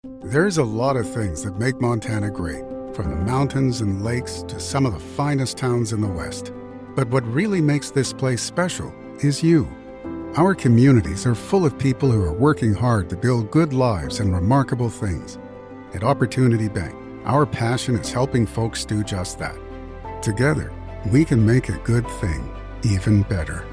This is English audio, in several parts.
There's a lot of things that make Montana great, from the mountains and lakes to some of the finest towns in the West. But what really makes this place special is you. Our communities are full of people who are working hard to build good lives and remarkable things. At Opportunity Bank, our passion is helping folks do just that. Together, we can make a good thing even better.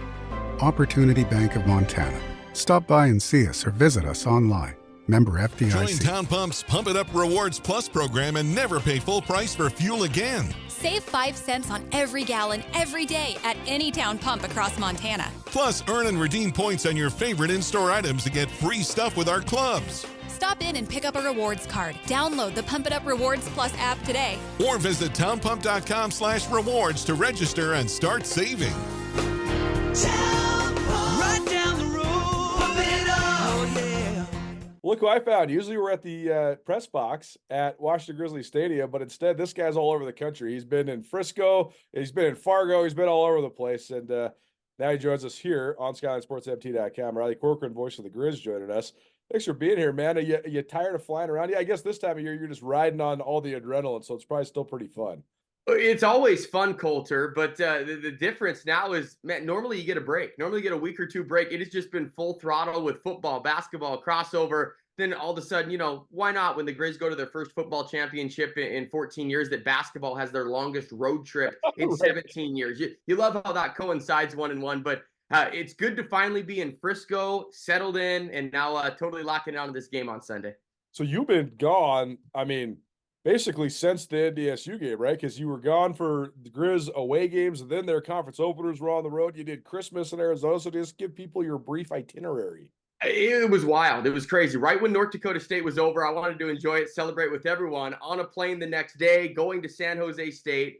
Opportunity Bank of Montana. Stop by and see us or visit us online. Member FDIC. Join Town Pump's Pump It Up Rewards Plus program and never pay full price for fuel again. Save 5 cents on every gallon every day at any Town Pump across Montana. Plus, earn and redeem points on your favorite in-store items to get free stuff with our clubs. Stop in and pick up a rewards card. Download the Pump It Up Rewards Plus app today. Or visit townpump.com/rewards to register and start saving. Town Pump. Right down the road. Pump it up. Oh, yeah. Look who I found. Usually we're at the press box at Washington Grizzly Stadium, but instead this guy's all over the country. He's been in Frisco, he's been in Fargo, he's been all over the place, and now he joins us here on SkylineSportsMT.com. Riley Corcoran, voice of the Grizz, joining us. Thanks for being here, man. Are you tired of flying around? Yeah, I guess this time of year you're just riding on all the adrenaline, so it's probably still pretty fun. It's always fun, Colter, but the difference now is, man, normally you get a break. Normally you get a week or two break. It has just been full throttle with football, basketball, crossover. Then all of a sudden, why not when the Grizz go to their first football championship in 14 years, that basketball has their longest road trip in 17 years. You love how that coincides 1-1, but it's good to finally be in Frisco, settled in, and now totally locking down this game on Sunday. So you've been gone, basically since the NDSU game, right? Because you were gone for the Grizz away games, and then their conference openers were on the road. You did Christmas in Arizona, so just give people your brief itinerary. It was wild. It was crazy. Right when North Dakota State was over, I wanted to enjoy it, celebrate with everyone. On a plane the next day, going to San Jose State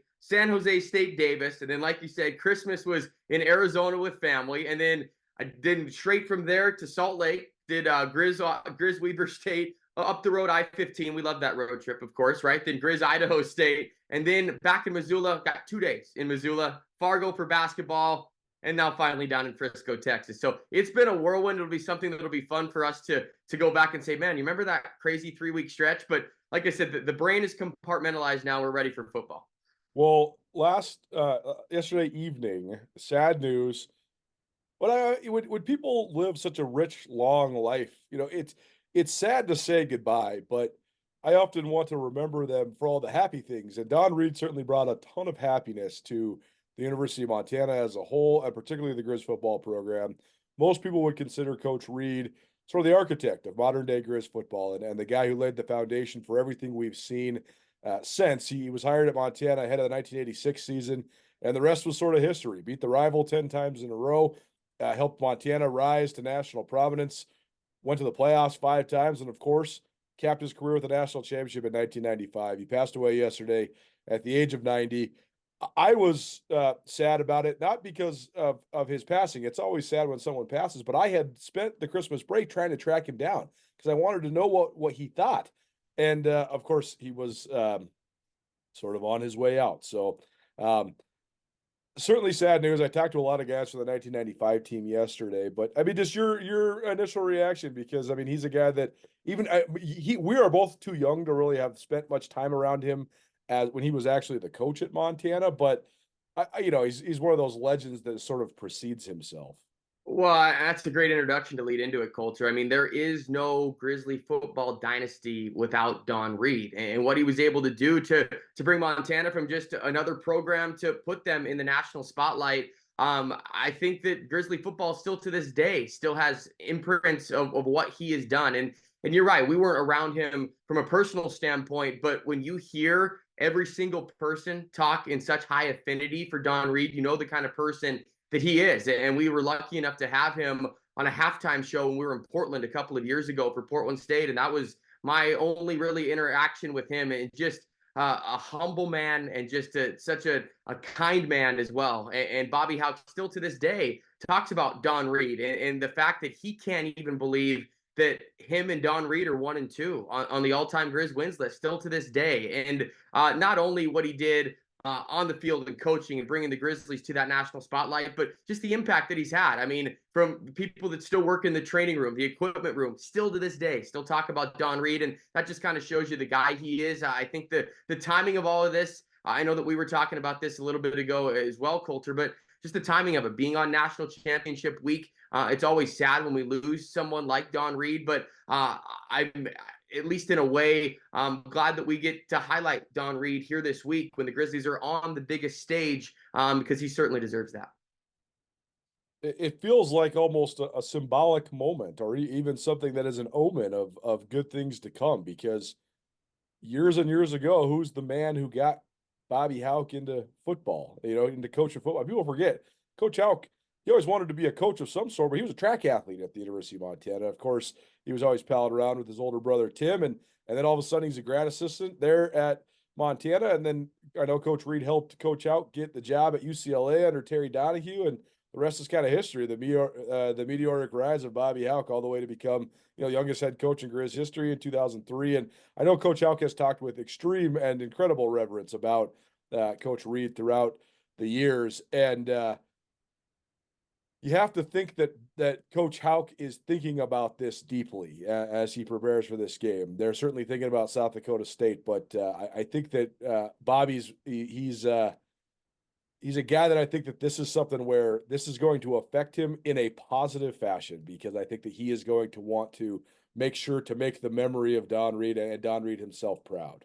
Davis, and then, like you said, Christmas was in Arizona with family, and then I did straight from there to Salt Lake. Did Griz Weber State up the road, I-15. We love that road trip, of course, right? Then Griz Idaho State, and then back in Missoula. Got 2 days in Missoula, Fargo for basketball, and now finally down in Frisco, Texas. So it's been a whirlwind. It'll be something that'll be fun for us to go back and say, man, you remember that crazy 3-week stretch? But like I said, the brain is compartmentalized now. We're ready for football. Well, yesterday evening, sad news. But when people live such a rich, long life, it's sad to say goodbye, but I often want to remember them for all the happy things. And Don Reed certainly brought a ton of happiness to the University of Montana as a whole, and particularly the Grizz football program. Most people would consider Coach Reed sort of the architect of modern-day Grizz football and the guy who laid the foundation for everything we've seen since. He was hired at Montana ahead of the 1986 season, and the rest was sort of history. Beat the rival 10 times in a row, helped Montana rise to national prominence, went to the playoffs 5 times, and, of course, capped his career with a national championship in 1995. He passed away yesterday at the age of 90. I was sad about it, not because of his passing. It's always sad when someone passes, but I had spent the Christmas break trying to track him down because I wanted to know what he thought. And, of course, he was sort of on his way out. So certainly sad news. I talked to a lot of guys from the 1995 team yesterday, but just your initial reaction, because he's a guy that we are both too young to really have spent much time around him as when he was actually the coach at Montana, but he's one of those legends that sort of precedes himself. Well, that's a great introduction to lead into it, Colter. There is no Grizzly football dynasty without Don Reed, and what he was able to do to bring Montana from just another program to put them in the national spotlight. I think that Grizzly football still to this day still has imprints of what he has done. And you're right, we weren't around him from a personal standpoint, but when you hear every single person talk in such high affinity for Don Reed, you know the kind of person that he is. And we were lucky enough to have him on a halftime show when we were in Portland a couple of years ago for Portland State. And that was my only really interaction with him. And just a humble man, and just such a kind man as well. And Bobby Houck still to this day talks about Don Reed and the fact that he can't even believe that him and Don Reed are 1 and 2 on the all-time Grizz wins list still to this day. And not only what he did on the field and coaching and bringing the Grizzlies to that national spotlight, but just the impact that he's had. I mean, from people that still work in the training room, the equipment room, still to this day, still talk about Don Reed, and that just kind of shows you the guy he is. I think the timing of all of this, I know that we were talking about this a little bit ago as well, Colter, but just the timing of it being on national championship week. It's always sad when we lose someone like Don Reed, but I'm, at least in a way, I'm glad that we get to highlight Don Reed here this week when the Grizzlies are on the biggest stage, because he certainly deserves that. It feels like almost a symbolic moment, or even something that is an omen of good things to come, because years and years ago, who's the man who got Bobby Hauck into football, into coaching football? People forget Coach Hauck. He always wanted to be a coach of some sort, but he was a track athlete at the University of Montana. Of course, he was always palling around with his older brother, Tim, and then all of a sudden he's a grad assistant there at Montana. And then I know Coach Reed helped Coach Hauck get the job at UCLA under Terry Donahue, and the rest is kind of history. The meteoric rise of Bobby Hauck all the way to become, youngest head coach in Grizz history in 2003. And I know Coach Hauck has talked with extreme and incredible reverence about Coach Reed throughout the years. And you have to think that Coach Hauck is thinking about this deeply as he prepares for this game. They're certainly thinking about South Dakota State, but I think that Bobby's he's a guy that I think that this is something where this is going to affect him in a positive fashion, because I think that he is going to want to make sure to make the memory of Don Reed and Don Reed himself proud.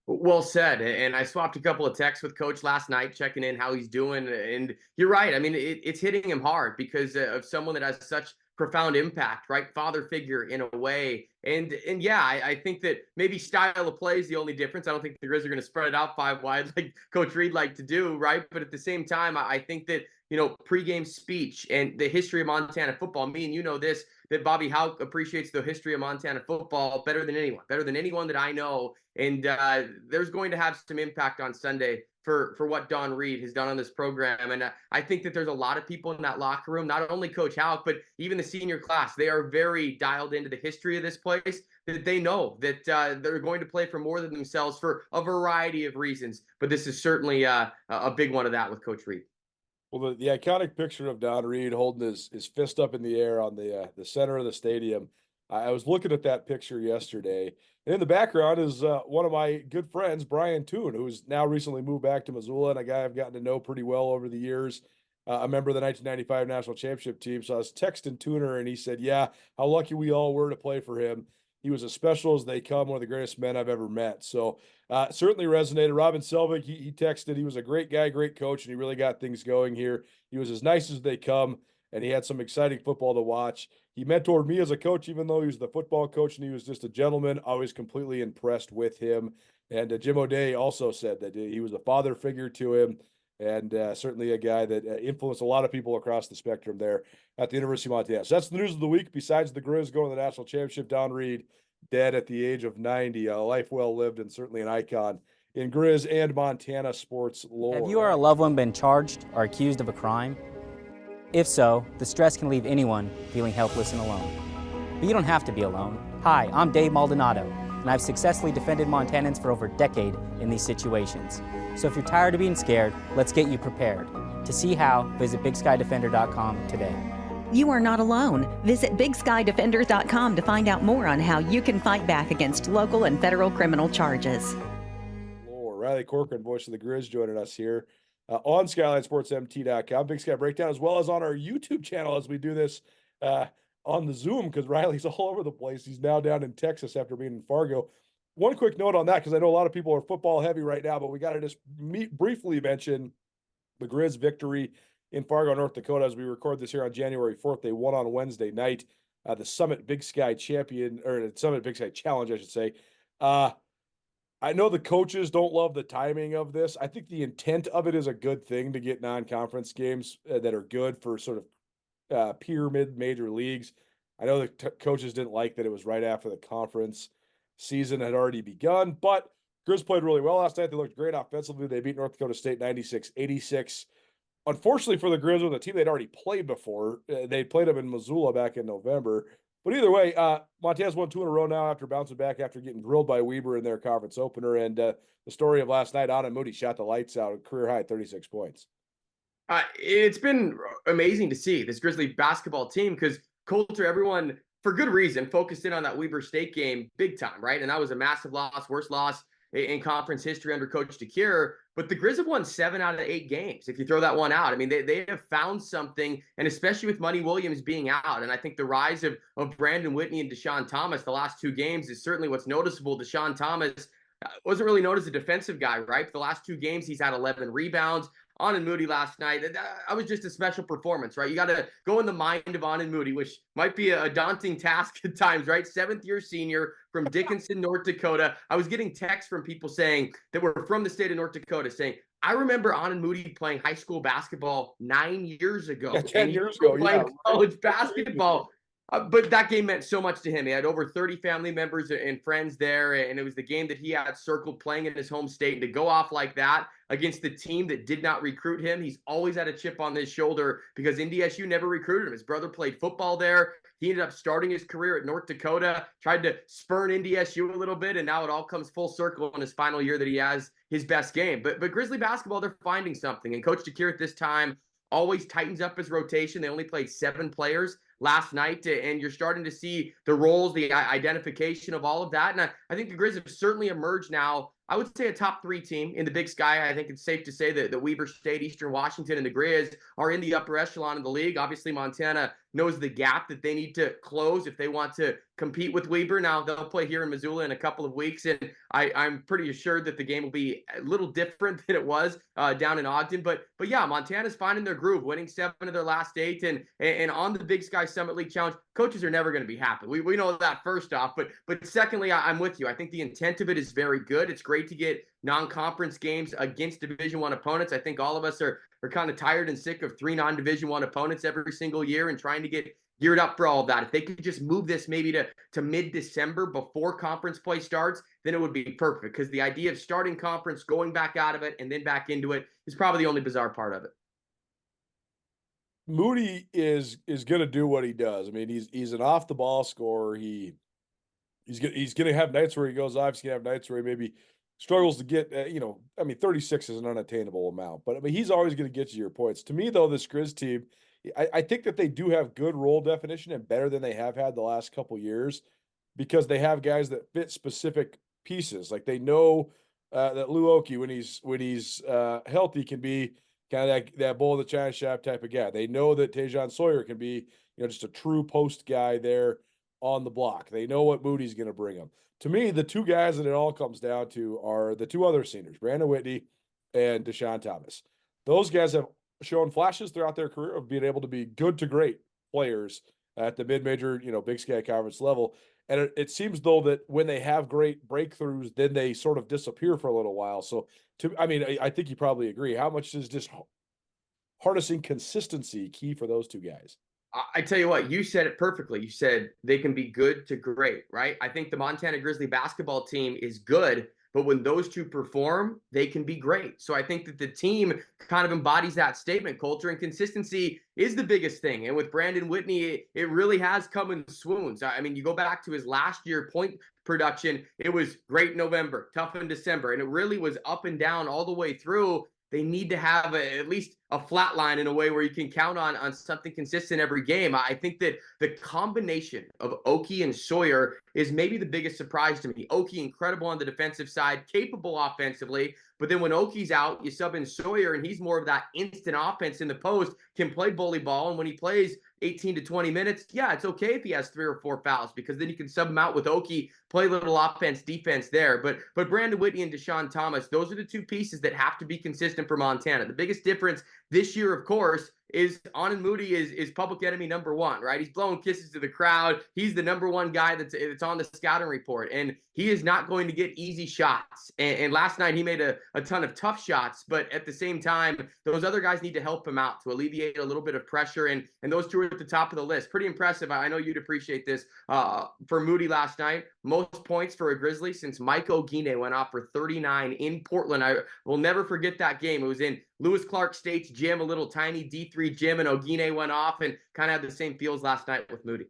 Well said. And I swapped a couple of texts with Coach last night, checking in how he's doing. And you're right. I mean, it's hitting him hard because of someone that has such profound impact, right? Father figure in a way. And yeah, I think that maybe style of play is the only difference. I don't think the Grizz are going to spread it out 5 wide like Coach Reed liked to do, right? But at the same time, I think that, pregame speech and the history of Montana football, me and you know this, that Bobby Hauck appreciates the history of Montana football better than anyone that I know. And there's going to have some impact on Sunday for what Don Reed has done on this program. And I think that there's a lot of people in that locker room, not only Coach Hauck, but even the senior class. They are very dialed into the history of this place, that they know that they're going to play for more than themselves for a variety of reasons. But this is certainly a big one of that with Coach Reed. Well, the iconic picture of Don Reed holding his fist up in the air on the center of the stadium. I was looking at that picture yesterday. And in the background is one of my good friends, Brian Toon, who's now recently moved back to Missoula, and a guy I've gotten to know pretty well over the years. A member of the 1995 National Championship team. So I was texting Tooner, and he said, yeah, how lucky we all were to play for him. He was as special as they come, one of the greatest men I've ever met. So certainly resonated. Robin Selvig, he texted, he was a great guy, great coach, and he really got things going here. He was as nice as they come, and he had some exciting football to watch. He mentored me as a coach, even though he was the football coach and he was just a gentleman. I was completely impressed with him. And Jim O'Day also said that he was a father figure to him, and certainly a guy that influenced a lot of people across the spectrum there at the University of Montana. So that's the news of the week. Besides the Grizz going to the national championship, Don Reed dead at the age of 90, a life well lived and certainly an icon in Grizz and Montana sports lore. Have you or a loved one been charged or accused of a crime? If so, the stress can leave anyone feeling helpless and alone. But you don't have to be alone. Hi, I'm Dave Maldonado, and I've successfully defended Montanans for over a decade in these situations. So if you're tired of being scared, let's get you prepared. To see how, visit BigSkyDefender.com today. You are not alone. Visit BigSkyDefenders.com to find out more on how you can fight back against local and federal criminal charges. Riley Corcoran, voice of the Grizz, joining us here on SkylineSportsMT.com. Big Sky Breakdown, as well as on our YouTube channel as we do this on the Zoom, because Riley's all over the place. He's now down in Texas after being in Fargo. One quick note on that, because I know a lot of people are football heavy right now, but we got to just briefly mention the Grizz victory in Fargo, North Dakota, as we record this here on January 4th. They won on Wednesday night, the Summit Big Sky Champion, or Summit Big Sky Challenge, I should say. I know the coaches don't love the timing of this. I think the intent of it is a good thing to get non-conference games that are good for sort of pyramid major leagues. I know the coaches didn't like that it was right after the conference season had already begun, but Grizz played really well last night. They looked great offensively. They beat North Dakota State 96-86. Unfortunately for the Grizz, with a team they'd already played before, they played them in Missoula back in November. But either way, Montana's won 2 in a row now after bouncing back after getting drilled by Weber in their conference opener. And the story of last night, Anand Moody shot the lights out, career high 36 points. It's been amazing to see this Grizzly basketball team because Colter, everyone, for good reason, focused in on that Weber State game big time, right? And that was a massive loss, worst loss in conference history under Coach DeCure. But the Grizz have won 7 out of 8 games, if you throw that one out. I mean, they have found something, and especially with Money Williams being out. And I think the rise of Brandon Whitney and Deshaun Thomas the last 2 games is certainly what's noticeable. Deshaun Thomas wasn't really known as a defensive guy, right? For the last 2 games, he's had 11 rebounds. Anand Moody last night, that was just a special performance, right? You got to go in the mind of Anand Moody, which might be a daunting task at times, right? 7th-year senior from Dickinson, North Dakota. I was getting texts from people saying that were from the state of North Dakota saying, I remember Anand Moody playing high school basketball 9 years ago. Yeah, 10 years ago. Playing college basketball. But that game meant so much to him. He had over 30 family members and friends there, and it was the game that he had circled playing in his home state. And to go off like that against the team that did not recruit him, he's always had a chip on his shoulder because NDSU never recruited him. His brother played football there. He ended up starting his career at North Dakota, tried to spurn NDSU a little bit, and now it all comes full circle in his final year that he has his best game. But Grizzly basketball, they're finding something. And Coach DeCure at this time always tightens up his rotation. They only played 7 players last night, and you're starting to see the roles, the identification of all of that. And I think the Grizz have certainly emerged now, I would say, a top 3 team in the Big Sky. I think it's safe to say that the Weber State, Eastern Washington, and the Grizz are in the upper echelon of the league. Obviously, Montana knows the gap that they need to close if they want to compete with Weber. Now, they'll play here in Missoula in a couple of weeks, and I'm pretty assured that the game will be a little different than it was down in Ogden. But yeah, Montana's finding their groove, winning 7 of their last 8, and on the Big Sky Summit League Challenge, coaches are never going to be happy. We know that first off, but secondly, I'm with you. I think the intent of it is very good. It's great to get non-conference games against Division I opponents. I think all of us are kind of tired and sick of 3 non-Division I opponents every single year and trying to get geared up for all of that. If they could just move this maybe to mid-December before conference play starts, then it would be perfect, because the idea of starting conference, going back out of it, and then back into it is probably the only bizarre part of it. Moody is going to do what he does. I mean, he's an off the ball scorer. He's going to have nights where he goes off. He's going to have nights where he maybe struggles to get, 36 is an unattainable amount, but I mean, he's always going to get you your points. To me, though, this Grizz team, I think that they do have good role definition and better than they have had the last couple years, because they have guys that fit specific pieces. Like they know that Lou Oki, when he's healthy, can be kind of that bull of the china shop type of guy. They know that Tejan Sawyer can be, just a true post guy there on the block. They know what Moody's going to bring them. To me, the 2 guys that it all comes down to are the 2 other seniors, Brandon Whitney and Deshaun Thomas. Those guys have shown flashes throughout their career of being able to be good to great players at the mid-major, Big Sky Conference level. And it seems, though, that when they have great breakthroughs, then they sort of disappear for a little while. So, I think you probably agree. How much is just harnessing consistency key for those 2 guys? I tell you what, you said it perfectly. You said they can be good to great, right? I think the Montana Grizzly basketball team is good, but when those 2 perform, they can be great. So I think that the team kind of embodies that statement. Culture and consistency is the biggest thing. And with Brandon Whitney, it really has come in swoons. I mean, you go back to his last year point production, it was great in November, tough in December, and it really was up and down all the way through. They need to have at least a flat line in a way where you can count on something consistent every game. I think that the combination of Oki and Sawyer is maybe the biggest surprise to me. Oki, incredible on the defensive side, capable offensively, but then when Oki's out, you sub in Sawyer, and he's more of that instant offense in the post, can play bully ball, and when he plays 18 to 20 minutes, yeah, it's okay if he has 3 or 4 fouls, because then you can sub him out with Oki, play a little offense, defense there. But Brandon Whitney and Deshaun Thomas, those are the 2 pieces that have to be consistent for Montana. The biggest difference this year, of course, is Anand Moody is public enemy number 1, right? He's blowing kisses to the crowd. He's the number 1 guy that's on the scouting report, and he is not going to get easy shots. And last night he made a ton of tough shots, but at the same time, those other guys need to help him out to alleviate a little bit of pressure, and those 2 are at the top of the list. Pretty impressive. I know you'd appreciate this. For Moody last night, most points for a Grizzly since Mike Ogine went off for 39 in Portland. I will never forget that game. It was in Lewis Clark State's gym, a little tiny D3 gym, and Ogine went off and kind of had the same feels last night with Moody.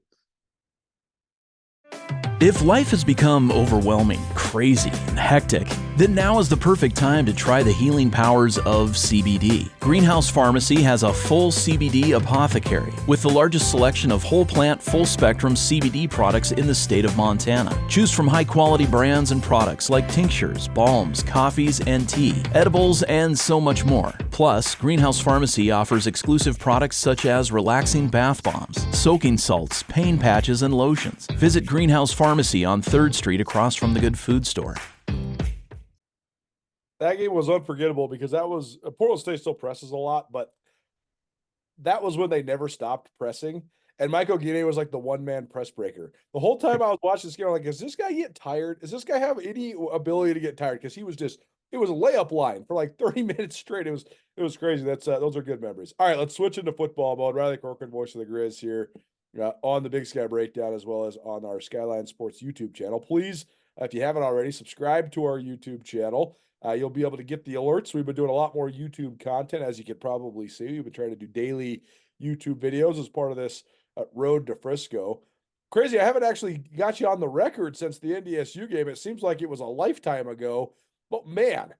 If life has become overwhelming, crazy, and hectic, then now is the perfect time to try the healing powers of CBD. Greenhouse Pharmacy has a full CBD apothecary with the largest selection of whole plant, full spectrum CBD products in the state of Montana. Choose from high quality brands and products like tinctures, balms, coffees, and tea, edibles, and so much more. Plus, Greenhouse Pharmacy offers exclusive products such as relaxing bath bombs, soaking salts, pain patches, and lotions. Visit Greenhouse Pharmacy on 3rd Street across from the Good Food Store. That game was unforgettable because that was Portland State still presses a lot, but that was when they never stopped pressing. And Michael Guinea was like the one-man press breaker. The whole time I was watching this game, I'm like, is this guy get tired? Does this guy have any ability to get tired? Because he was just, it was a layup line for like 30 minutes straight. It was crazy. That's those are good memories. All right, let's switch into football mode. Riley Corcoran, voice of the Grizz here on the Big Sky Breakdown, as well as on our Skyline Sports YouTube channel. Please, if you haven't already, subscribe to our YouTube channel. You'll be able to get the alerts. We've been doing a lot more YouTube content, as you can probably see. We've been trying to do daily YouTube videos as part of this road to Frisco. Crazy, I haven't actually got you on the record since the NDSU game. It seems like it was a lifetime ago. But man,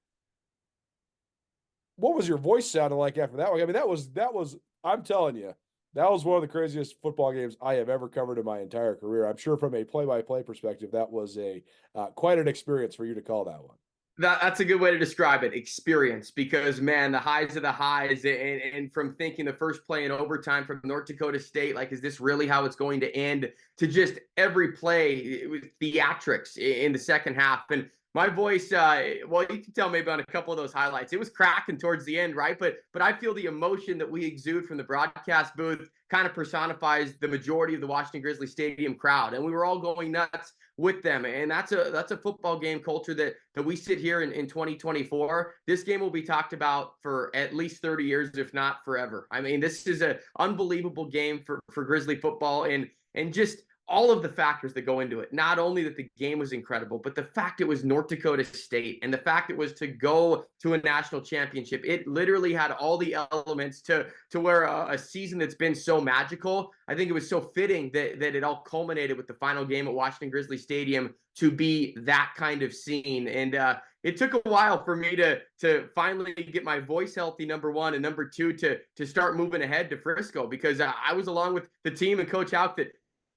what was your voice sounding like after that one? I mean, that was, I'm telling you, that was one of the craziest football games I have ever covered in my entire career. I'm sure from a play-by-play perspective, that was a quite an experience for you to call that one. That's a good way to describe it, experience, because, man, the highs of the highs, and from thinking the first play in overtime from North Dakota State, like, is this really how it's going to end, to just every play, it was theatrics in the second half. And my voice, well, you can tell maybe on a couple of those highlights, it was cracking towards the end, right? But I feel the emotion that we exude from the broadcast booth kind of personifies the majority of the Washington Grizzly Stadium crowd, and we were all going nuts with them. And that's a football game culture that we sit here in 2024. This game will be talked about for at least 30 years, if not forever. I mean, this is an unbelievable game for Grizzly football, and just all of the factors that go into it. Not only that the game was incredible, but the fact it was North Dakota State, and the fact it was to go to a national championship. It literally had all the elements to where a season that's been so magical. I think it was so fitting that it all culminated with the final game at Washington Grizzly Stadium to be that kind of scene. And it took a while for me to finally get my voice healthy, number one, and number two, to start moving ahead to Frisco, because I was along with the team and Coach Houck that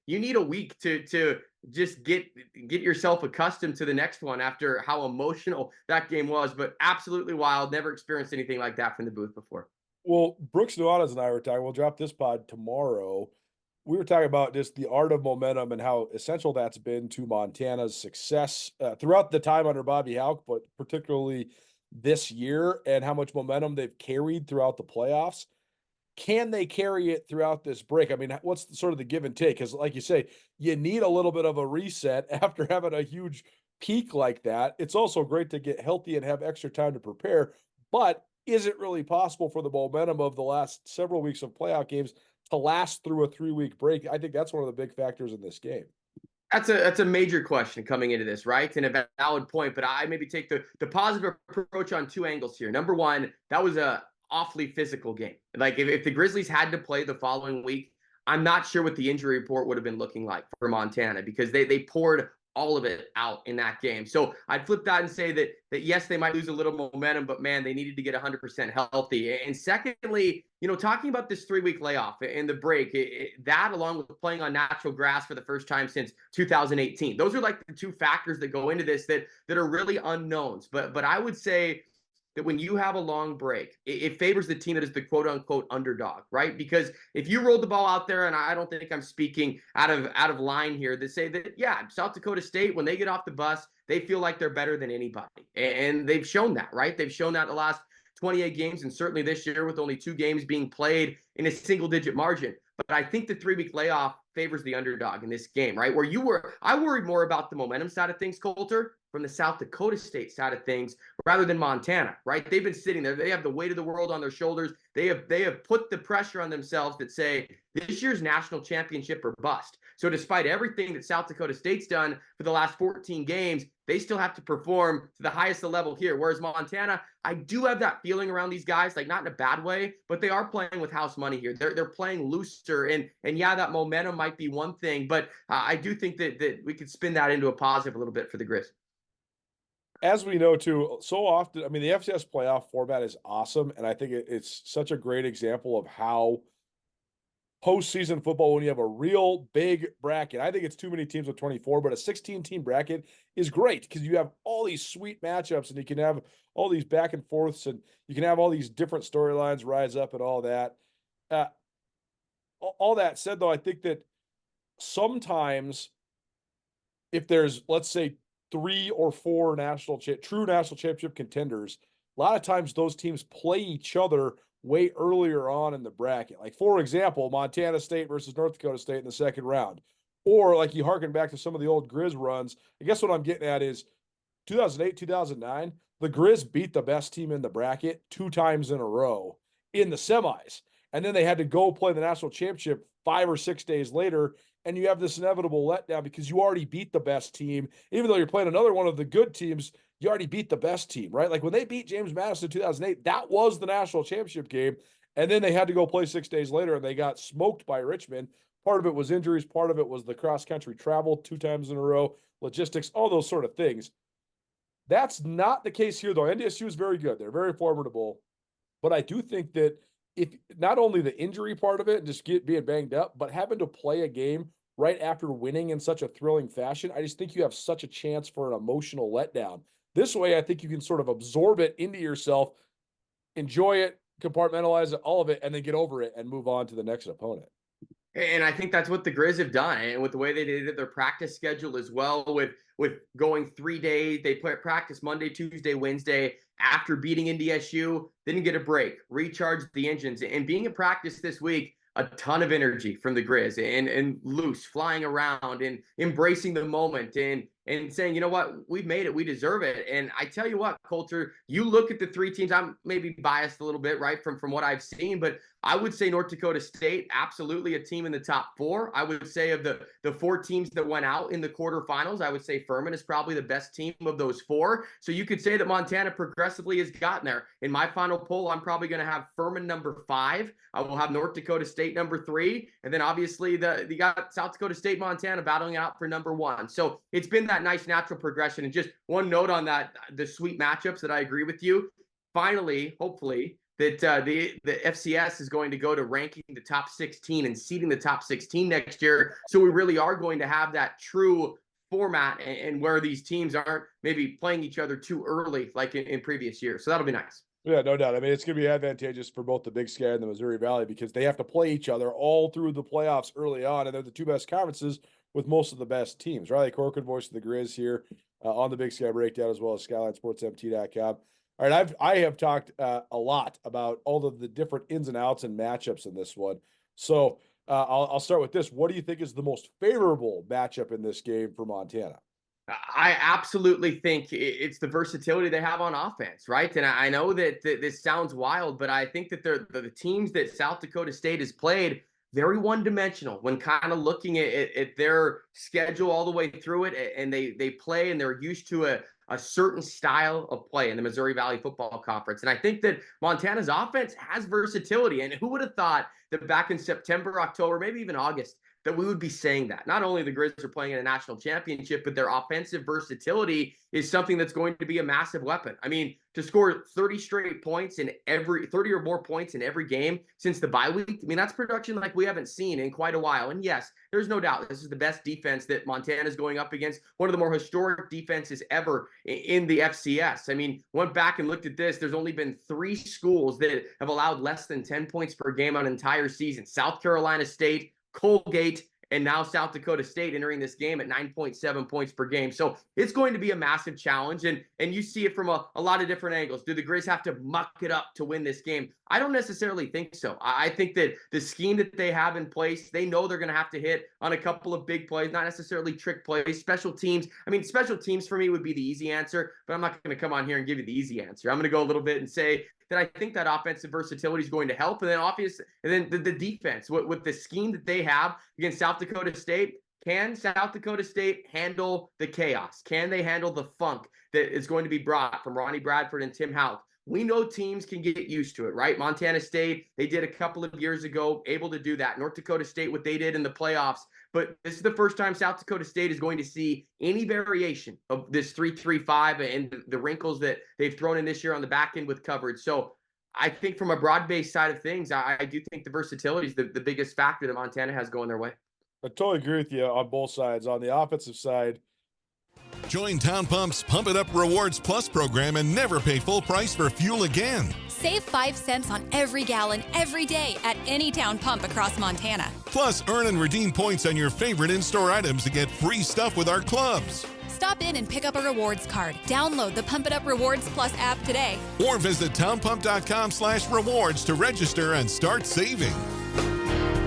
you need a week to just get yourself accustomed to the next one after how emotional that game was. But absolutely wild. Never experienced anything like that from the booth before. Well, Brooks Nuanez and I were talking, we'll drop this pod tomorrow. We were talking about just the art of momentum and how essential that's been to Montana's success throughout the time under Bobby Houck, but particularly this year, and how much momentum they've carried throughout the playoffs. Can they carry it throughout this break? I mean, what's sort of the give and take? Because like you say, you need a little bit of a reset after having a huge peak like that. It's also great to get healthy and have extra time to prepare. But is it really possible for the momentum of the last several weeks of playoff games to last through a 3-week break? I think that's one of the big factors in this game. That's a major question coming into this, right? And a valid point, but I maybe take the positive approach on two angles here. Number one, that was a awfully physical game. Like if the Grizzlies had to play the following week, I'm not sure what the injury report would have been looking like for Montana, because they poured all of it out in that game. So I'd flip that and say that yes, they might lose a little momentum, but man, they needed to get 100% healthy. And secondly, talking about this 3-week layoff and the break, that along with playing on natural grass for the first time since 2018, those are like the two factors that go into this that are really unknowns. But I would say that when you have a long break, it favors the team that is the quote unquote underdog, right? Because if you rolled the ball out there, and I don't think I'm speaking out of line here, to say that, yeah, South Dakota State, when they get off the bus, they feel like they're better than anybody. And they've shown that, right? They've shown that the last 28 games, and certainly this year with only 2 games being played in a single-digit margin. But I think the 3-week layoff favors the underdog in this game, right? I worried more about the momentum side of things, Colter, from the South Dakota State side of things, rather than Montana, right? They've been sitting there. They have the weight of the world on their shoulders. They have put the pressure on themselves that say this year's national championship or bust. So despite everything that South Dakota State's done for the last 14 games, they still have to perform to the highest level here. Whereas Montana, I do have that feeling around these guys, like not in a bad way, but they are playing with house money here. They're playing looser, and yeah, that momentum might be one thing, but I do think that we could spin that into a positive a little bit for the Grizz. As we know too, so often, I mean, the FCS playoff format is awesome, and I think it's such a great example of how postseason football, when you have a real big bracket, I think it's too many teams with 24, but a 16-team bracket is great because you have all these sweet matchups, and you can have all these back and forths, and you can have all these different storylines rise up and all that. All that said, though, I think that sometimes if there's, let's say, 3 or 4 true national championship contenders, a lot of times those teams play each other way earlier on in the bracket. Like, for example, Montana State versus North Dakota State in the second round. Or like you harken back to some of the old Grizz runs. I guess what I'm getting at is 2008, 2009, the Grizz beat the best team in the bracket 2 times in a row in the semis. And then they had to go play the national championship 5 or 6 days later. And you have this inevitable letdown because you already beat the best team. Even though you're playing another one of the good teams, you already beat the best team, right? Like when they beat James Madison in 2008, that was the national championship game. And then they had to go play 6 days later, and they got smoked by Richmond. Part of it was injuries. Part of it was the cross-country travel 2 times in a row, logistics, all those sort of things. That's not the case here, though. NDSU is very good. They're very formidable. But I do think that if not only the injury part of it and just being banged up, but having to play a game right after winning in such a thrilling fashion, I just think you have such a chance for an emotional letdown. This way, I think you can sort of absorb it into yourself, enjoy it, compartmentalize it, all of it, and then get over it and move on to the next opponent. And I think that's what the Grizz have done, and with the way they did their practice schedule as well, with going 3 days, they practice Monday, Tuesday, Wednesday. After beating NDSU, didn't get a break, recharged the engines, and being in practice this week, a ton of energy from the Grizz and loose, flying around and embracing the moment and saying, you know what, we've made it, we deserve it. And I tell you what, Colter, you look at the 3 teams, I'm maybe biased a little bit, right, from what I've seen, but I would say North Dakota State, absolutely a team in the top 4. I would say of the 4 teams that went out in the quarterfinals, I would say Furman is probably the best team of those 4. So you could say that Montana progressively has gotten there. In my final poll, I'm probably going to have Furman number 5. I will have North Dakota State number 3. And then obviously you got South Dakota State, Montana battling out for number 1. So it's been that nice natural progression. And just one note on that, the sweet matchups that I agree with you. Finally, hopefully, that the FCS is going to go to ranking the top 16 and seeding the top 16 next year. So we really are going to have that true format and where these teams aren't maybe playing each other too early like in previous years. So that'll be nice. Yeah, no doubt. I mean, it's going to be advantageous for both the Big Sky and the Missouri Valley because they have to play each other all through the playoffs early on, and they're the 2 best conferences with most of the best teams. Riley Corcoran, voice of the Grizz here on the Big Sky Breakdown, as well as SkylineSportsMT.com. All right, I have talked a lot about all of the different ins and outs and matchups in this one. So I'll start with this. What do you think is the most favorable matchup in this game for Montana? I absolutely think it's the versatility they have on offense, right? And I know that this sounds wild, but I think that the teams that South Dakota State has played very one-dimensional when kind of looking at their schedule all the way through it, and they play and they're used to a certain style of play in the Missouri Valley Football Conference. And I think that Montana's offense has versatility. And who would have thought that back in September, October, maybe even August, that we would be saying that. Not only the Grizz are playing in a national championship, but their offensive versatility is something that's going to be a massive weapon. I mean, to score 30 straight points in 30 or more points in every game since the bye week, I mean, that's production like we haven't seen in quite a while. And yes, there's no doubt this is the best defense that Montana is going up against, one of the more historic defenses ever in the FCS. I mean, went back and looked at this. There's only been 3 schools that have allowed less than 10 points per game on an entire season. South Carolina State, Colgate, and now South Dakota State entering this game at 9.7 points per game. So it's going to be a massive challenge, and you see it from a lot of different angles. Do the Grizz have to muck it up to win this game? I don't necessarily think so. I think that the scheme that they have in place, they know they're going to have to hit on a couple of big plays, not necessarily trick plays. Special teams, I mean, special teams for me would be the easy answer, but I'm not going to come on here and give you the easy answer. I'm going to go a little bit and say that I think that offensive versatility is going to help. And then the defense with the scheme that they have against South Dakota State, Can South Dakota State handle the chaos? Can they handle the funk that is going to be brought from Ronnie Bradford and Tim Houck? We know teams can get used to it, right? Montana State, they did a couple of years ago, able to do that. North Dakota State, what they did in the playoffs. But this is the first time South Dakota State is going to see any variation of this 3-3-5 and the wrinkles that they've thrown in this year on the back end with coverage. So I think from a broad-based side of things, I do think the versatility is the biggest factor that Montana has going their way. I totally agree with you on both sides. On the offensive side, Join Town Pump's Pump It Up Rewards Plus program and never pay full price for fuel again. Save 5 cents on every gallon every day at any town pump across Montana. Plus, earn and redeem points on your favorite in-store items to get free stuff with our clubs. Stop in and pick up a rewards card. Download the Pump It Up Rewards Plus app today. Or visit townpump.com/rewards to register and start saving.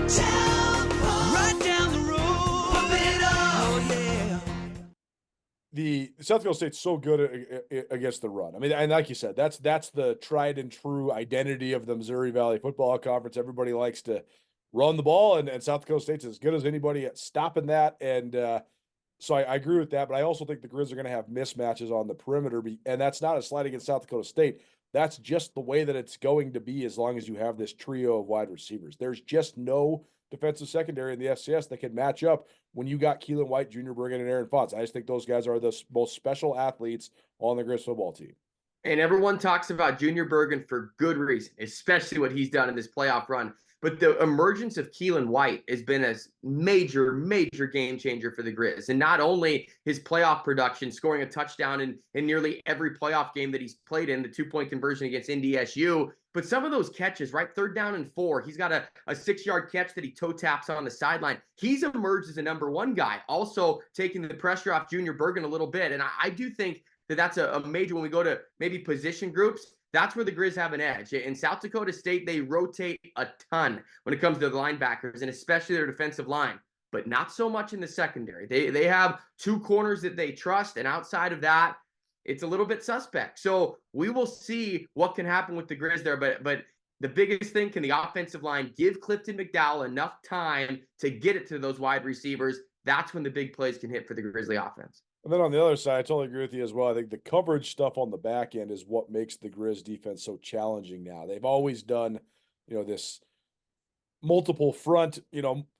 Town Pump. Right down the road. Pump it up. Oh, yeah. the South Dakota State's so good against the run. I mean, and like you said, that's the tried and true identity of the Missouri Valley Football Conference. Everybody likes to run the ball, and South Dakota State's as good as anybody at stopping that. And so I agree with that, but I also think the Grizz are going to have mismatches on the perimeter, and that's not a slight against South Dakota State. That's just the way that it's going to be as long as you have this trio of wide receivers. There's just no defensive secondary in the FCS that can match up when you got Keelan White, Junior Bergen, and Aaron Fonts. I just think those guys are the most special athletes on the Grizz football team. And everyone talks about Junior Bergen for good reason, especially what he's done in this playoff run. But the emergence of Keelan White has been a major, major game changer for the Grizz. And not only his playoff production, scoring a touchdown in nearly every playoff game that he's played in, the 2-point conversion against NDSU, but some of those catches, right? 3rd down and 4, he's got a 6-yard catch that he toe taps on the sideline. He's emerged as a number 1 guy, also taking the pressure off Junior Bergen a little bit. And I do think that that's a major, when we go to maybe position groups, that's where the Grizz have an edge. In South Dakota State, they rotate a ton when it comes to the linebackers, and especially their defensive line, but not so much in the secondary. They have 2 corners that they trust, and outside of that, it's a little bit suspect. So we will see what can happen with the Grizz there, but the biggest thing, can the offensive line give Clifton McDowell enough time to get it to those wide receivers? That's when the big plays can hit for the Grizzly offense. And then on the other side, I totally agree with you as well. I think the coverage stuff on the back end is what makes the Grizz defense so challenging now. They've always done, this multiple front,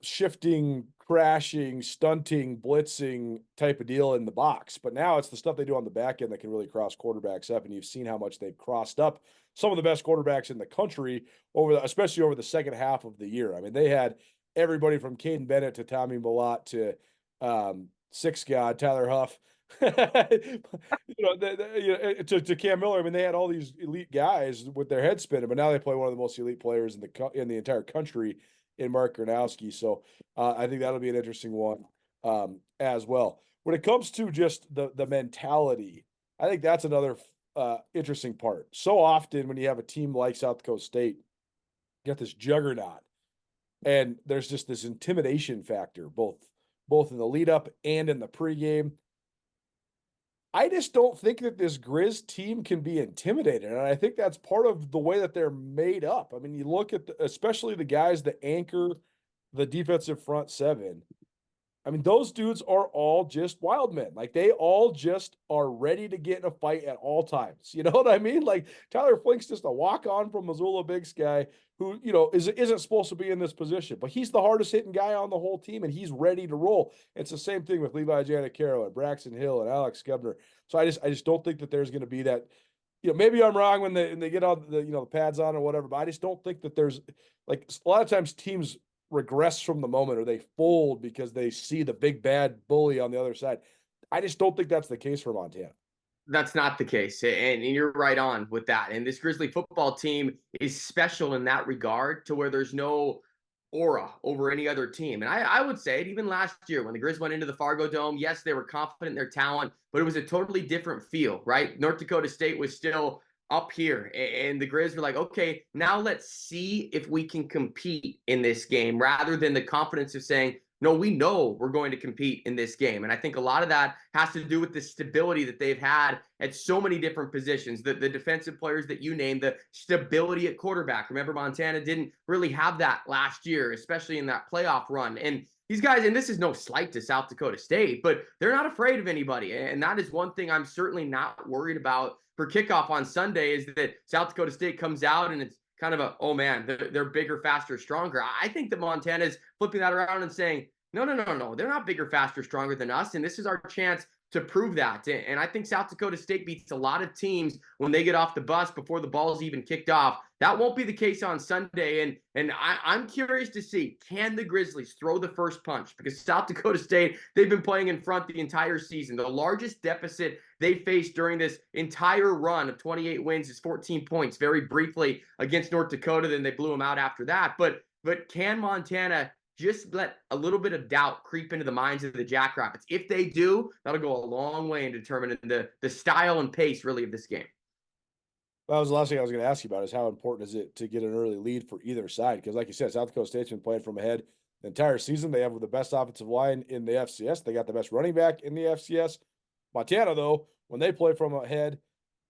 shifting, crashing, stunting, blitzing type of deal in the box. But now it's the stuff they do on the back end that can really cross quarterbacks up. And you've seen how much they've crossed up some of the best quarterbacks in the country, especially over the second half of the year. I mean, they had everybody from Caden Bennett to Tommy Millott to Six God, Tyler Huff, to Cam Miller. I mean, they had all these elite guys with their head spinning, but now they play one of the most elite players in the entire country in Mark Gronowski. So I think that'll be an interesting one as well. When it comes to just the mentality, I think that's another interesting part. So often when you have a team like South Dakota State, you got this juggernaut, and there's just this intimidation factor, both in the lead up and in the pregame. I just don't think that this Grizz team can be intimidated. And I think that's part of the way that they're made up. I mean, you look at especially the guys that anchor the defensive front 7. I mean, those dudes are all just wild men. Like, they all just are ready to get in a fight at all times. You know what I mean? Like, Tyler Flink's just a walk-on from Missoula Big Sky who, isn't supposed to be in this position. But he's the hardest hitting guy on the whole team, and he's ready to roll. It's the same thing with Levi Janicaro and Braxton Hill and Alex Skebner. So I just don't think that there's going to be that. Maybe I'm wrong when they get on the pads on or whatever, but I just don't think that there's, like, a lot of times teams regress from the moment, or they fold because they see the big bad bully on the other side. I just don't think that's the case for Montana. That's not the case. And you're right on with that. And this Grizzly football team is special in that regard, to where there's no aura over any other team. And I would say it even last year when the Grizz went into the Fargo Dome. Yes, they were confident in their talent, but it was a totally different feel, right? North Dakota State was still up here, and the Grizz were like, okay, now let's see if we can compete in this game, rather than the confidence of saying, no, we know we're going to compete in this game. And I think a lot of that has to do with the stability that they've had at so many different positions, the defensive players that you named, the stability at quarterback. Remember, Montana didn't really have that last year, especially in that playoff run. And these guys, and this is no slight to South Dakota State, but they're not afraid of anybody. And that is one thing I'm certainly not worried about for kickoff on Sunday, is that South Dakota State comes out and it's kind of a, oh man, they're bigger, faster, stronger. I think that Montana is flipping that around and saying, no, they're not bigger, faster, stronger than us. And this is our chance to prove that. And I think South Dakota State beats a lot of teams when they get off the bus before the ball's even kicked off. That won't be the case on Sunday. And I'm curious to see, can the Grizzlies throw the first punch? Because South Dakota State, they've been playing in front the entire season. The largest deficit they faced during this entire run of 28 wins is 14 points, very briefly against North Dakota. Then they blew them out after that. But can Montana just let a little bit of doubt creep into the minds of the Jackrabbits? If they do, that'll go a long way in determining the style and pace, really, of this game. That was the last thing I was going to ask you about, is how important is it to get an early lead for either side? Because like you said, South Dakota State's been playing from ahead the entire season. They have the best offensive line in the FCS. They got the best running back in the FCS. Montana, though, when they play from ahead,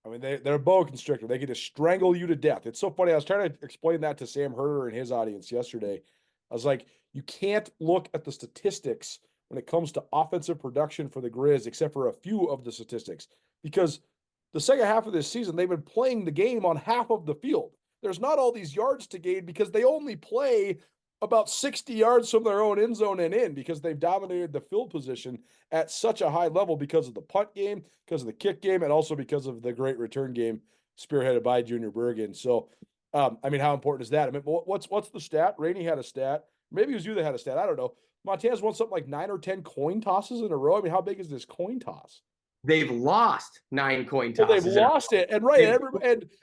I mean, they're a boa constrictor. They can just strangle you to death. It's so funny. I was trying to explain that to Sam Herder and his audience yesterday. I was like, you can't look at the statistics when it comes to offensive production for the Grizz, except for a few of the statistics, because the second half of this season, they've been playing the game on half of the field. There's not all these yards to gain because they only play about 60 yards from their own end zone and in, because they've dominated the field position at such a high level because of the punt game, because of the kick game, and also because of the great return game spearheaded by Junior Bergen. So, I mean, how important is that? I mean, what's the stat? Rainey had a stat. Maybe it was you that had a stat. I don't know. Montana's won something like 9 or 10 coin tosses in a row. I mean, how big is this coin toss? They've lost 9 coin tosses. Well, they've lost it. And right,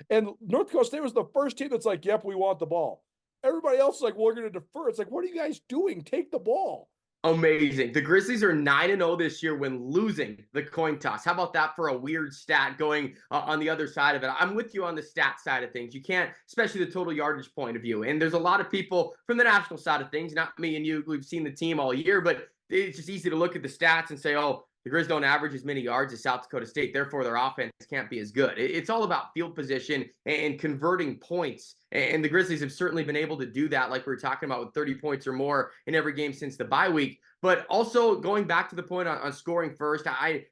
and North Dakota State was the first team that's like, yep, we want the ball. Everybody else is like, well, we're going to defer. It's like, what are you guys doing? Take the ball. Amazing. The Grizzlies are 9-0 this year when losing the coin toss. How about that for a weird stat going on the other side of it? I'm with you on the stat side of things. You can't, especially the total yardage point of view. And there's a lot of people from the national side of things, not me and you, we've seen the team all year, but it's just easy to look at the stats and say, oh, the Grizz don't average as many yards as South Dakota State, therefore their offense can't be as good. It's all about field position and converting points. And the Grizzlies have certainly been able to do that, like we were talking about, with 30 points or more in every game since the bye week. But also going back to the point on scoring first, I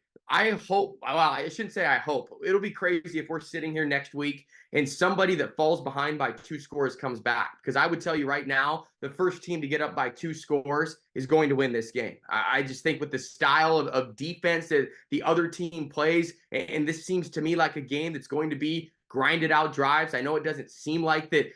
hope, well, I shouldn't say I hope. It'll be crazy if we're sitting here next week and somebody that falls behind by 2 scores comes back. Because I would tell you right now, the first team to get up by 2 scores is going to win this game. I just think with the style of defense that the other team plays, and this seems to me like a game that's going to be grinded out drives. I know it doesn't seem like that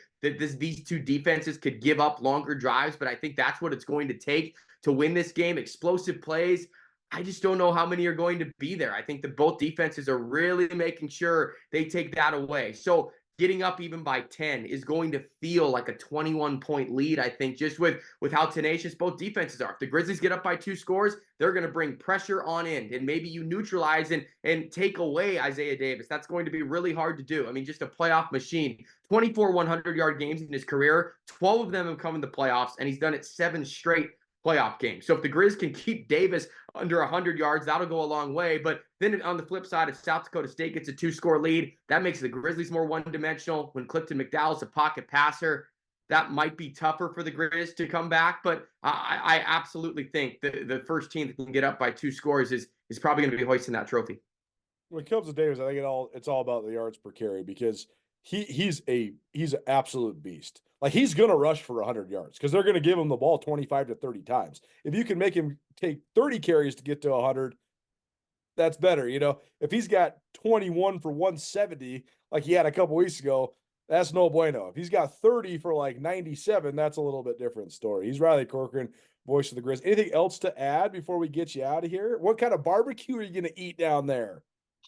these two defenses could give up longer drives, but I think that's what it's going to take to win this game. Explosive plays. I just don't know how many are going to be there. I think that both defenses are really making sure they take that away. So getting up even by 10 is going to feel like a 21-point lead, I think, just with how tenacious both defenses are. If the Grizzlies get up by 2 scores, they're going to bring pressure on end, and maybe you neutralize and take away Isaiah Davis. That's going to be really hard to do. I mean, just a playoff machine. 24 100-yard games in his career, 12 of them have come in the playoffs, and he's done it 7 straight playoff game. So if the Grizz can keep Davis under 100 yards, that'll go a long way. But then on the flip side, if South Dakota State gets a 2-score lead, that makes the Grizzlies more one-dimensional. When Clifton McDowell's a pocket passer, that might be tougher for the Grizz to come back. But I absolutely think the first team that can get up by 2 scores is probably going to be hoisting that trophy. When it comes to Davis, I think it's all about the yards per carry, because he's an absolute beast. Like, he's going to rush for 100 yards because they're going to give him the ball 25 to 30 times. If you can make him take 30 carries to get to 100, that's better. You know, if he's got 21 for 170, like he had a couple weeks ago, that's no bueno. If he's got 30 for like 97, that's a little bit different story. He's Riley Corcoran, voice of the Grizz. Anything else to add before we get you out of here? What kind of barbecue are you going to eat down there?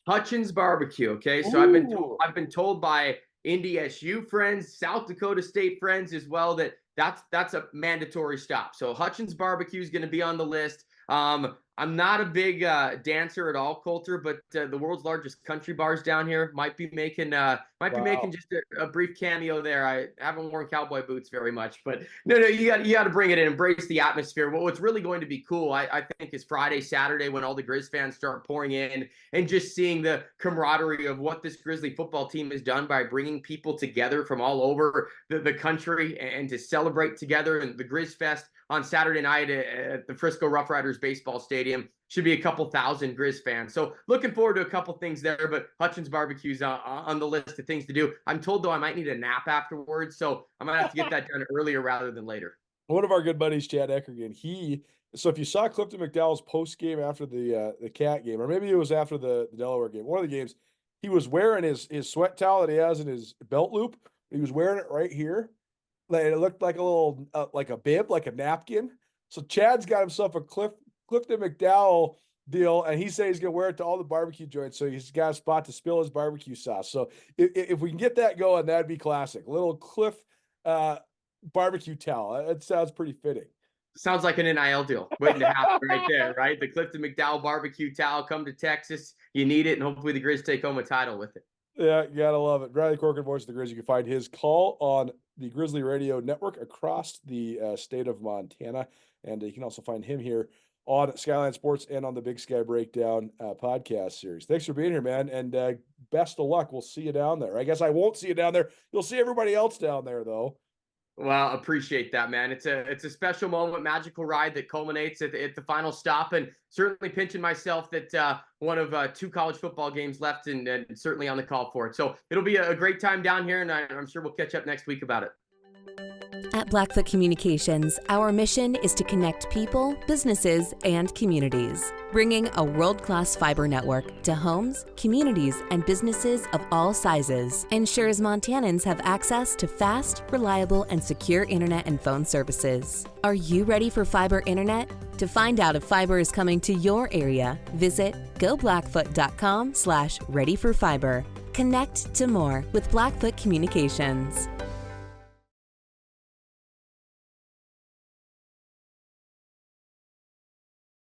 Hutchins barbecue. Okay. So I've been told by Indy SU friends, South Dakota State friends as well, that's a mandatory stop. So Hutchins barbecue is going to be on the list. I'm not a big dancer at all, Colter, but the world's largest country bars down here might be making just a brief cameo there. I haven't worn cowboy boots very much, but no, you got to bring it in, embrace the atmosphere. Well, what's really going to be cool, I think, is Friday, Saturday, when all the Grizz fans start pouring in and just seeing the camaraderie of what this Grizzly football team has done by bringing people together from all over the country and to celebrate together. And the Grizz Fest on Saturday night at the Frisco Rough Riders baseball stadium. Should be a couple thousand Grizz fans. So looking forward to a couple things there, but Hutchins Barbecue's on the list of things to do. I'm told, though, I might need a nap afterwards, so I might have to get that done earlier rather than later. One of our good buddies, Chad Eckergan, so if you saw Clifton McDowell's post game after the Cat game, or maybe it was after the Delaware game, one of the games, he was wearing his sweat towel that he has in his belt loop. He was wearing it right here. Like, it looked like a little, like a bib, like a napkin. So Chad's got himself a Clifton McDowell deal, and he said he's going to wear it to all the barbecue joints, so he's got a spot to spill his barbecue sauce. So if we can get that going, that'd be classic. A little Cliff barbecue towel. That sounds pretty fitting. Sounds like an NIL deal waiting to happen right there, right? The Clifton McDowell barbecue towel, come to Texas. You need it, and hopefully the Grizz take home a title with it. Yeah, you gotta love it. Riley Corcoran, voice of the Grizz. You can find his call on the Grizzly Radio Network across the state of Montana, and you can also find him here on Skyline Sports and on the Big Sky Breakdown podcast series. Thanks for being here, man, and best of luck. We'll see you down there. I guess I won't see you down there. You'll see everybody else down there, though. Well, appreciate that, man. It's a special moment, magical ride that culminates at the final stop, and certainly pinching myself that one of 2 college football games left, and certainly on the call for it. So it'll be a great time down here, and I'm sure we'll catch up next week about it. At Blackfoot Communications, our mission is to connect people, businesses, and communities, bringing a world-class fiber network to homes, communities, and businesses of all sizes. Ensures Montanans have access to fast, reliable, and secure internet and phone services. Are you ready for fiber internet? To find out if fiber is coming to your area, visit goblackfoot.com/readyforfiber. Connect to more with Blackfoot Communications.